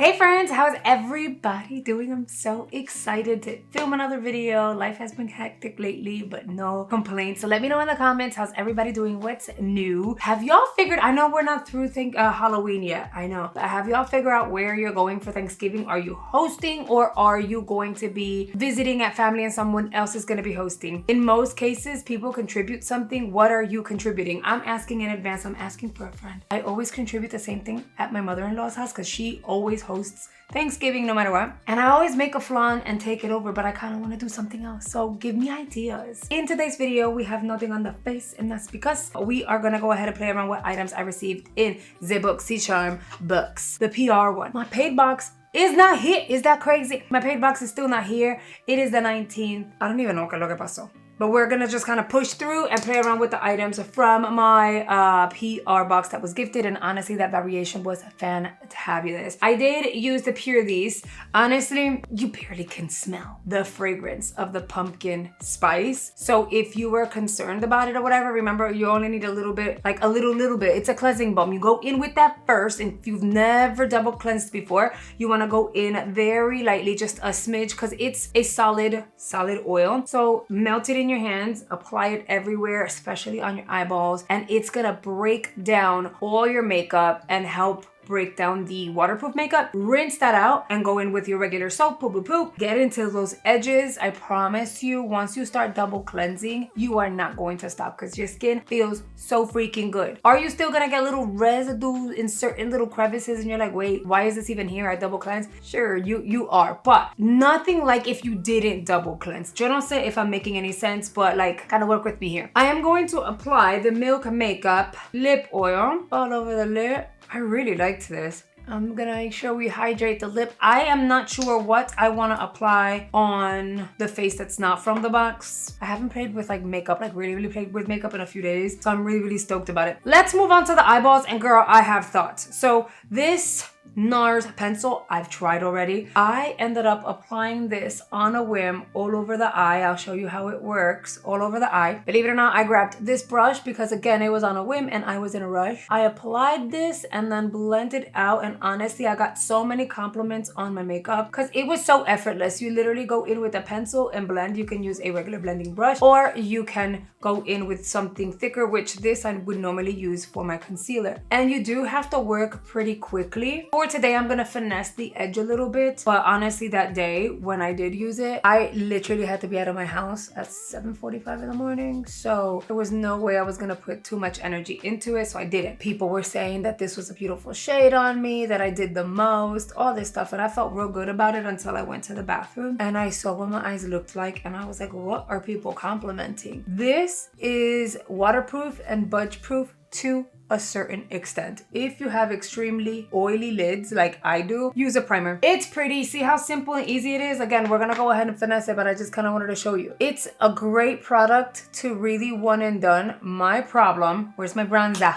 Hey friends, how's everybody doing? I'm so excited to film another video. Life has been hectic lately, but no complaints. So let me know in the comments, how's everybody doing? What's new? Have y'all figured, I know we're not through Halloween yet, I know. But have y'all figured out where you're going for Thanksgiving? Are you hosting or are you going to be visiting at family and someone else is gonna be hosting? In most cases, people contribute something. What are you contributing? I'm asking in advance, I'm asking for a friend. I always contribute the same thing at my mother-in-law's house because she always hosts Thanksgiving no matter what. And I always make a flan and take it over, but I kind of want to do something else. So give me ideas. In today's video, we have nothing on the face, and that's because we are going to go ahead and play around with items I received in the Boxycharm box, the PR one. My paid box is not here. Is that crazy? My paid box is still not here. It is the 19th. I don't even know qué es lo que pasó. But we're gonna just kind of push through and play around with the items from my PR box that was gifted. And honestly, that variation was fantabulous. I did use the Pure These. Honestly, you barely can smell the fragrance of the pumpkin spice. So if you were concerned about it or whatever, remember you only need a little bit, like a little bit. It's a cleansing balm. You go in with that first. And if you've never double cleansed before, you wanna go in very lightly, just a smidge, because it's a solid oil. So melt it in your hands, apply it everywhere, especially on your eyeballs, and it's gonna break down all your makeup and help break down the waterproof makeup. Rinse that out and go in with your regular soap, poop. Get into those edges. I promise you, once you start double cleansing, you are not going to stop because your skin feels so freaking good. Are you still gonna get little residue in certain little crevices and you're like, wait, why is this even here? I double cleanse? Sure, you are, but nothing like if you didn't double cleanse. I don't say if I'm making any sense, but like kind of work with me here. I am going to apply the Milk Makeup lip oil all over the lip. I really liked this. I'm gonna make sure we hydrate the lip. I am not sure what I wanna apply on the face that's not from the box. I haven't played with like makeup, like really played with makeup in a few days. So I'm really stoked about it. Let's move on to the eyeballs, and girl, I have thoughts. So this NARS pencil I've tried already. I ended up applying this on a whim all over the eye. I'll show you how it works all over the eye. Believe it or not, I grabbed this brush because again, it was on a whim and I was in a rush. I applied this and then blended out, and honestly, I got so many compliments on my makeup because it was so effortless. You literally go in with a pencil and blend. You can use a regular blending brush or you can go in with something thicker, which this I would normally use for my concealer. And you do have to work pretty quickly. For today, I'm gonna finesse the edge a little bit, but honestly, that day when I did use it, I literally had to be out of my house at 7:45 in the morning, so there was no way I was gonna put too much energy into it, so I didn't. People were saying that this was a beautiful shade on me, that I did the most, all this stuff, and I felt real good about it until I went to the bathroom and I saw what my eyes looked like, and I was like, what are people complimenting? This is waterproof and budge proof to a certain extent. If you have extremely oily lids like I do, use a primer. It's pretty. See how simple and easy it is? Again, we're gonna go ahead and finesse it, but I just kind of wanted to show you. It's a great product to really one and done. My problem, where's my bronzer?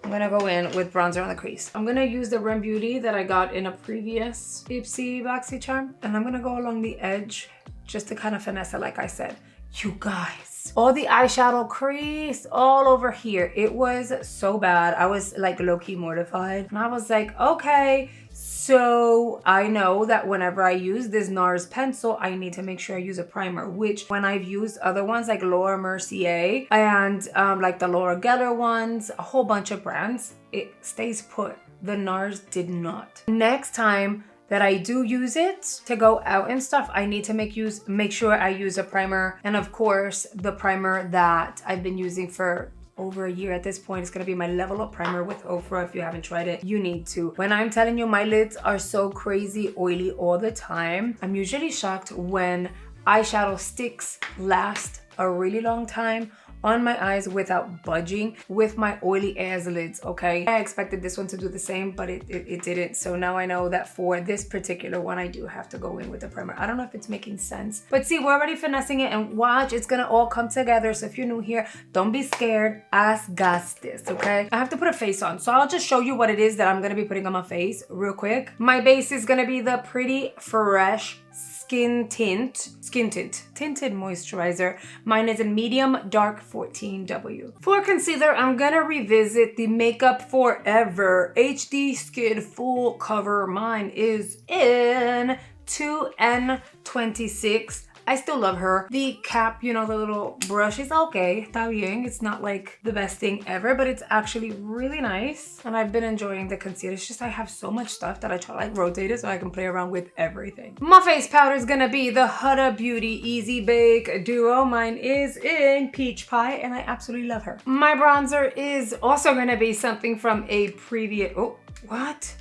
I'm gonna go in with bronzer on the crease. I'm gonna use the Rem Beauty that I got in a previous ipsy Boxycharm, and I'm gonna go along the edge just to kind of finesse it like I said. You guys, all the eyeshadow crease all over here. It was so bad. I was like low-key mortified. And I was like, okay, so I know that whenever I use this NARS pencil, I need to make sure I use a primer, which when I've used other ones like Laura Mercier and like the Laura Geller ones, a whole bunch of brands, it stays put. The NARS did not. Next time that I do use it to go out and stuff, I need to make sure I use a primer. And of course, the primer that I've been using for over a year at this point is gonna be my Level Up primer with Ofra. If you haven't tried it, you need to. When I'm telling you my lids are so crazy oily all the time, I'm usually shocked when eyeshadow sticks last a really long time on my eyes without budging with my oily ass lids, okay? I expected this one to do the same, but it didn't. So now I know that for this particular one, I do have to go in with the primer. I don't know if it's making sense, but see, we're already finessing it, and watch, it's gonna all come together. So if you're new here, don't be scared. As got this, okay? I have to put a face on, so I'll just show you what it is that I'm gonna be putting on my face real quick. My base is gonna be the Pretty Fresh tinted moisturizer. Mine is in medium dark 14W. For concealer, I'm gonna revisit the Makeup Forever HD Skin Full Cover. Mine is in 2N26. I still love her. The cap, you know, the little brush is okay. Está bien. It's not like the best thing ever, but it's actually really nice. And I've been enjoying the concealer. It's just I have so much stuff that I try to like rotate it so I can play around with everything. My face powder is gonna be the Huda Beauty Easy Bake Duo. Mine is in Peach Pie and I absolutely love her. My bronzer is also gonna be something from a previous, oh, what?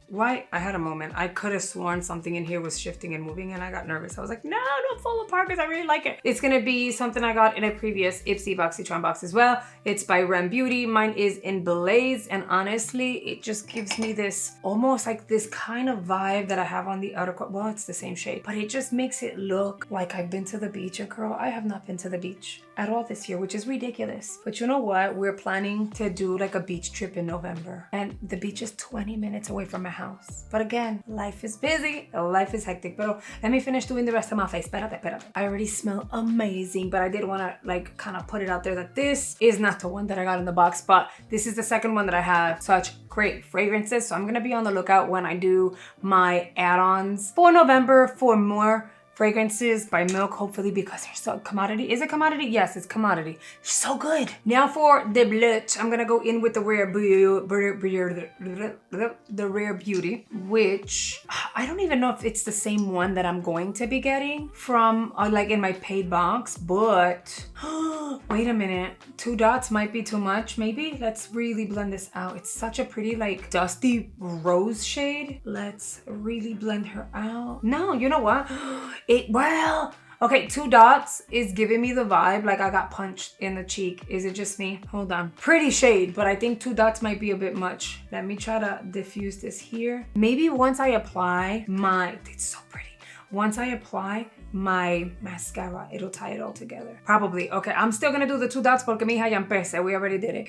Why? I had a moment. I could have sworn something in here was shifting and moving and I got nervous. I was like, no, don't fall apart because I really like it. It's gonna be something I got in a previous ipsy Boxycharm box as well. It's by Rem Beauty. Mine is in Blaze, and honestly, it just gives me this almost like this kind of vibe that I have on the outer corner. Well, it's the same shade, but it just makes it look like I've been to the beach. And girl, I have not been to the beach at all this year, which is ridiculous. But you know what? We're planning to do like a beach trip in November, and the beach is 20 minutes away from my house. But again, life is busy, life is hectic. But let me finish doing the rest of my face. Espérate. I already smell amazing, but I did want to like kind of put it out there that this is not the one that I got in the box, but this is the second one that I have such great fragrances. So I'm gonna be on the lookout when I do my add-ons for November for more fragrances by Milk, hopefully, because they're so commodity. Is it commodity? Yes, it's commodity. So good. Now for the blush, I'm gonna go in with the Rare Beauty, which I don't even know if it's the same one that I'm going to be getting from like in my paid box, but wait a minute. 2 dots might be too much, maybe. Let's really blend this out. It's such a pretty like dusty rose shade. Let's really blend her out. No, you know what? Okay, 2 dots is giving me the vibe like I got punched in the cheek. Is it just me? Hold on. Pretty shade, but I think 2 dots might be a bit much. Let me try to diffuse this here. Maybe once I apply my, it's so pretty. Once I apply my mascara, it'll tie it all together. Probably. Okay, I'm still gonna do the 2 dots porque mija ya empecé. We already did it.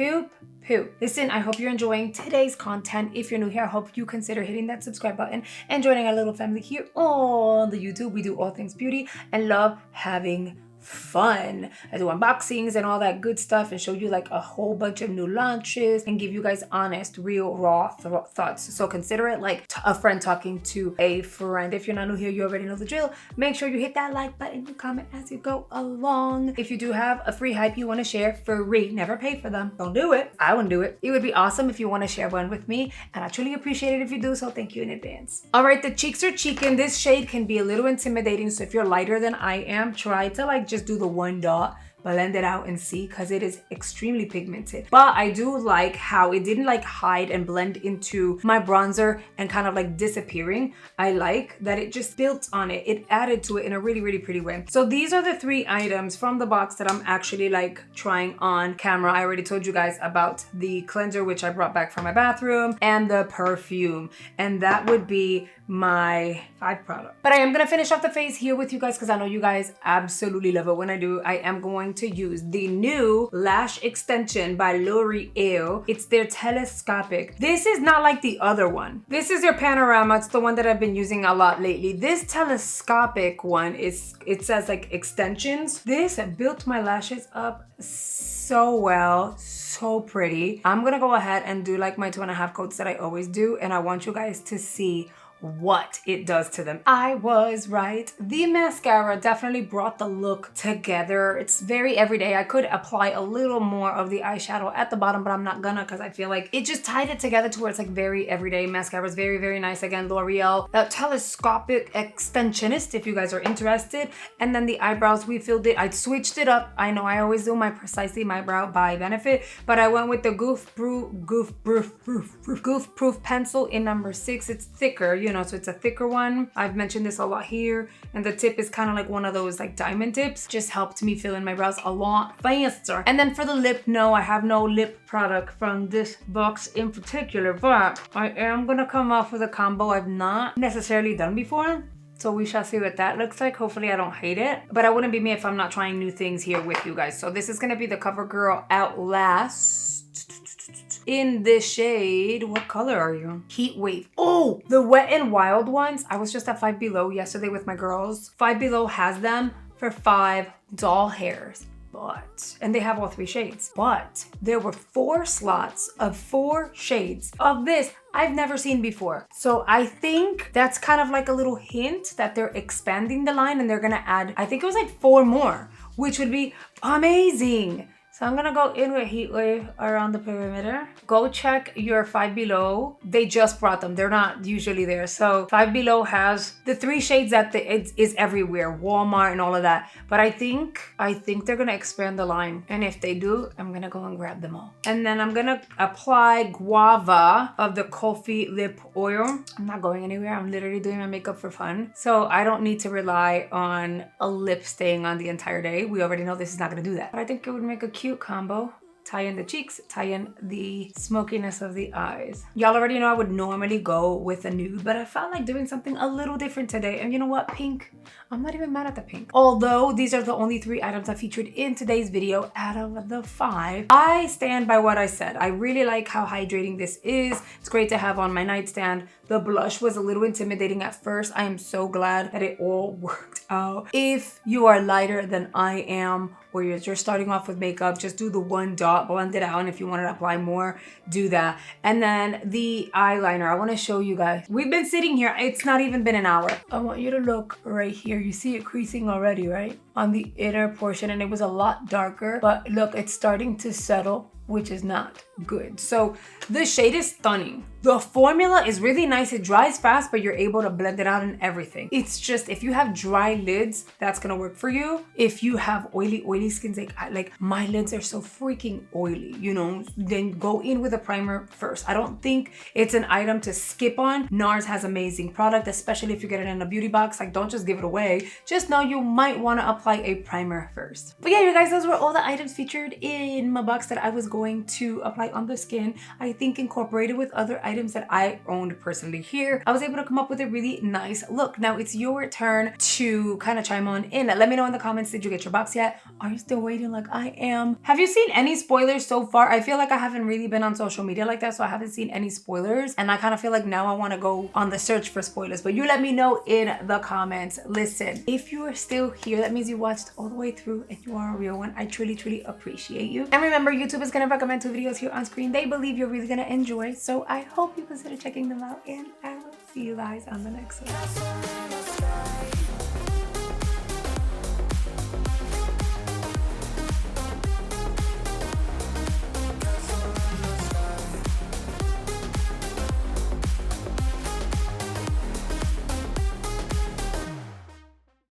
Poo. Listen, I hope you're enjoying today's content. If you're new here, I hope you consider hitting that subscribe button and joining our little family here on the YouTube. We do all things beauty and love having fun. I do unboxings and all that good stuff and show you like a whole bunch of new launches and give you guys honest, real, raw thoughts. So consider it like a friend talking to a friend. If you're not new here, you already know the drill. Make sure you hit that like button and comment as you go along. If you do have a free hype you want to share for free, never pay for them. Don't do it. I wouldn't do it. It would be awesome if you want to share one with me, and I truly appreciate it if you do, so thank you in advance. All right, the cheeks are cheeking. This shade can be a little intimidating, so if you're lighter than I am, try to like just do the 1 dot, blend it out and see, because it is extremely pigmented. But I do like how it didn't like hide and blend into my bronzer and kind of like disappearing. I like that it just built on it. It added to it in a really, really pretty way. So these are the 3 items from the box that I'm actually like trying on camera. I already told you guys about the cleanser, which I brought back from my bathroom, and the perfume. And that would be my 5 product. But I am gonna finish off the face here with you guys because I know you guys absolutely love it when I do. I am going to use the new lash extension by L'Oreal. It's their telescopic. This is not like the other one. This is their panorama. It's the one that I've been using a lot lately. This telescopic one is, it says like extensions. This built my lashes up so well, so pretty. I'm gonna go ahead and do like my 2.5 coats that I always do, and I want you guys to see what it does to them. I was right. The mascara definitely brought the look together. It's very everyday. I could apply a little more of the eyeshadow at the bottom, but I'm not gonna because I feel like it just tied it together to where it's like very everyday. Mascara is very, very nice. Again, L'Oreal telescopic extensionist if you guys are interested. And then the eyebrows, we filled it. I switched it up. I know I always do my Precisely My Brow by Benefit, but I went with the Goof Proof pencil in number 6. It's thicker, you know, so it's a thicker one. I've mentioned this a lot here, and the tip is kind of like one of those like diamond tips. Just helped me fill in my brows a lot faster. And then for the lip, no, I have no lip product from this box in particular, but I am gonna come off with a combo I've not necessarily done before. So we shall see what that looks like. Hopefully I don't hate it, but I wouldn't be me if I'm not trying new things here with you guys. So this is gonna be the CoverGirl Outlast in this shade. What color are you? Heat Wave. Oh, the Wet and Wild ones. I was just at Five Below yesterday with my girls. Five Below has them for $5 hairs. And they have all 3 shades, but there were 4 slots of 4 shades of this I've never seen before. So I think that's kind of like a little hint that they're expanding the line and they're gonna add, I think it was like 4 more, which would be amazing. So I'm gonna go in with Heat Wave around the perimeter. Go check your Five Below. They just brought them. They're not usually there. So Five Below has the 3 shades that it is everywhere, Walmart and all of that. But I think they're gonna expand the line. And if they do, I'm gonna go and grab them all. And then I'm gonna apply Guava of the Coffee Lip Oil. I'm not going anywhere. I'm literally doing my makeup for fun. So I don't need to rely on a lip staying on the entire day. We already know this is not gonna do that. But I think it would make a cute combo. Tie in the cheeks, tie in the smokiness of the eyes. Y'all already know I would normally go with a nude, but I felt like doing something a little different today. And you know what? Pink. I'm not even mad at the pink. Although these are the only 3 items I featured in today's video out of the 5. I stand by what I said. I really like how hydrating this is. It's great to have on my nightstand. The blush was a little intimidating at first. I am so glad that it all worked out. If you are lighter than I am, or you're just starting off with makeup, just do the 1 dot, blend it out, and if you want to apply more, do that. And then the eyeliner, I want to show you guys. We've been sitting here, it's not even been an hour. I want you to look right here. You see it creasing already, right? On the inner portion, and it was a lot darker, but look, it's starting to settle, which is not good. So the shade is stunning. The formula is really nice. It dries fast, but you're able to blend it out and everything. It's just, if you have dry lids, that's gonna work for you. If you have oily skins, like my lids are so freaking oily, you know, then go in with a primer first. I don't think it's an item to skip on. NARS has amazing product, especially if you get it in a beauty box. Like, don't just give it away. Just know you might want to apply a primer first. But yeah, you guys, those were all the items featured in my box that I was going to apply on the skin. I think incorporated with other items that I owned personally here, I was able to come up with a really nice look. Now it's your turn to kind of chime on in. Let me know in the comments, did you get your box yet? Are you still waiting like I am? Have you seen any spoilers so far? I feel like I haven't really been on social media like that, so I haven't seen any spoilers. And I kind of feel like now I want to go on the search for spoilers, but you let me know in the comments. Listen, if you are still here, that means you watched all the way through and you are a real one. I truly appreciate you. And remember, YouTube is going to recommend 2 videos here on screen they believe you're really going to enjoy. So I hope you consider checking them out, and I will see you guys on the next one.